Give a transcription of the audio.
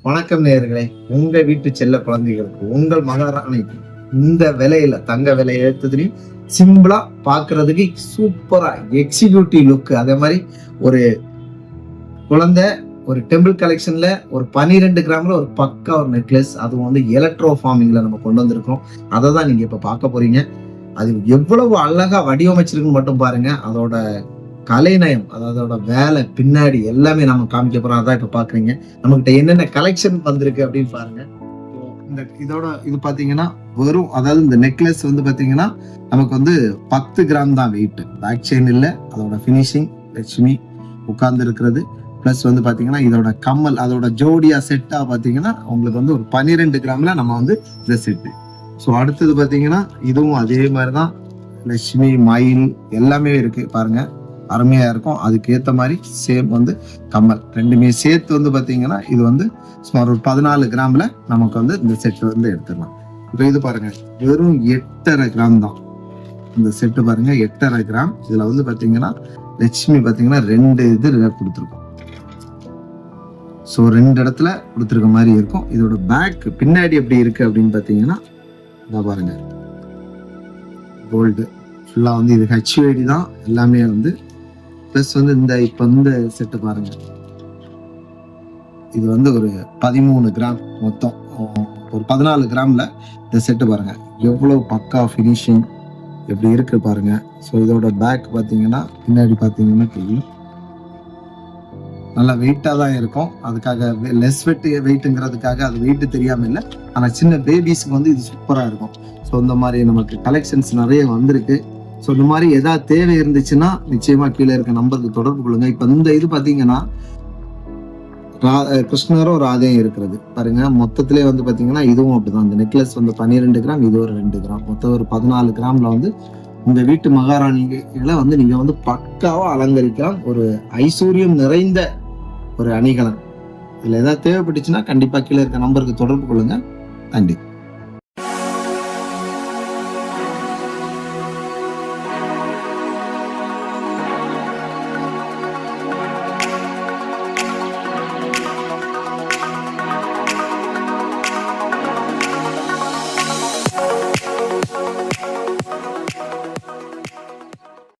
வணக்கம் நேயர்களே. உங்க வீட்டு செல்ல குழந்தைகளுக்கு உங்கள் மகாராணிக்கு இந்த விலையில தங்க விலை ஏற்றதுலையும் சிம்பிளா பாக்குறதுக்கு சூப்பரா எக்ஸிக்யூட்டிவ் லுக். அதே மாதிரி ஒரு குழந்தை ஒரு டெம்பிள் கலெக்ஷன்ல ஒரு 12 கிராம்ல ஒரு பக்கா ஒரு நெக்லஸ், அதுவும் வந்து எலக்ட்ரோ ஃபார்மிங்ல நம்ம கொண்டு வந்திருக்கோம். அதை தான் நீங்க இப்ப பார்க்க போறீங்க. அது எவ்வளவு அழகா வடிவமைச்சிருக்குன்னு மட்டும் பாருங்க. அதோட கலைநயம், அதோட வேலை பின்னாடி எல்லாமே நம்ம காமிக்க போறோம். அதான் இப்ப பாக்குறீங்க. நம்மகிட்ட என்னென்ன கலெக்ஷன் வந்திருக்கு அப்படின்னு பாருங்க. இந்த இதோட இது பாத்தீங்கன்னா வெறும், அதாவது இந்த நெக்லஸ் வந்து பாத்தீங்கன்னா நமக்கு வந்து 10 கிராம் தான் வெயிட். பேக் செயின் இல்ல, அதோட பினிஷிங் லட்சுமி உட்கார்ந்து இருக்கிறது. பிளஸ் வந்து பாத்தீங்கன்னா இதோட கம்மல், அதோட ஜோடியா செட்டா பாத்தீங்கன்னா உங்களுக்கு வந்து ஒரு 12 கிராம்ல நம்ம வந்து இந்த செட்டு. ஸோ அடுத்தது பாத்தீங்கன்னா இதுவும் அதே மாதிரிதான், லட்சுமி மயில் எல்லாமே இருக்கு பாருங்க. அருமையா இருக்கும். அதுக்கு ஏத்த மாதிரி சேம் வந்து கம்மல் ரெண்டுமே சேர்த்து வந்து பாத்தீங்கன்னா இது வந்து சுமார் ஒரு 14 கிராம்ல நமக்கு வந்து இந்த செட் வந்து எடுத்துடலாம். இப்ப இது பாருங்க, வெறும் 8.5 கிராம் தான் இந்த செட்டு பாருங்க. 8.5 கிராம். இதுல வந்து பாத்தீங்கன்னா லட்சுமி பாத்தீங்கன்னா 2 இது கொடுத்துருக்கோம். ஸோ 2 இடத்துல கொடுத்துருக்க மாதிரி இருக்கும். இதோட பேக் பின்னாடி எப்படி இருக்கு அப்படின்னு பாத்தீங்கன்னா பாருங்க, கோல்டு ஃபுல்லா வந்து இது ஹெச்ஐடி தான் எல்லாமே வந்து. பிளஸ் வந்து இந்த இப்ப இந்த செட்டு பாருங்க, இது வந்து ஒரு 13 கிராம் மொத்தம். ஒரு 14 கிராம்ல இந்த செட்டு பாருங்க எவ்வளவு பக்கா ஃபினிஷிங் எப்படி இருக்கு பாருங்க. ஸோ இதோட பேக் பாத்தீங்கன்னா பின்னாடி பாத்தீங்கன்னா தெரியும், நல்லா வெயிட்டா தான் இருக்கும். அதுக்காக லெஸ் வெயிட்டுங்கிறதுக்காக அது வெயிட் தெரியாம இல்லை, ஆனா சின்ன பேபிஸ்க்கு வந்து இது சூப்பரா இருக்கும். ஸோ இந்த மாதிரி நமக்கு கலெக்ஷன்ஸ் நிறைய வந்திருக்கு. ஸோ இந்த மாதிரி ஏதாவது தேவை இருந்துச்சுன்னா நிச்சயமா கீழே இருக்க நம்பருக்கு தொடர்பு கொள்ளுங்க. இப்போ இந்த இது பார்த்தீங்கன்னா கிருஷ்ணரும் ராதையும் இருக்கிறது பாருங்க. மொத்தத்திலே வந்து பார்த்தீங்கன்னா இதுவும் அப்படிதான். இந்த நெக்லஸ் வந்து 12 கிராம், இது ஒரு 2 கிராம், மொத்தம் ஒரு 14 கிராம்ல வந்து உங்க வீட்டு மகாராணிகளை வந்து நீங்க வந்து பக்காவா அலங்கரிக்கலாம். ஒரு ஐஸ்வர்யம் நிறைந்த ஒரு அணிகலன். இதுல ஏதாவது தேவைப்பட்டுச்சுன்னா கண்டிப்பா கீழே இருக்க நம்பருக்கு தொடர்பு கொள்ளுங்க. நன்றி.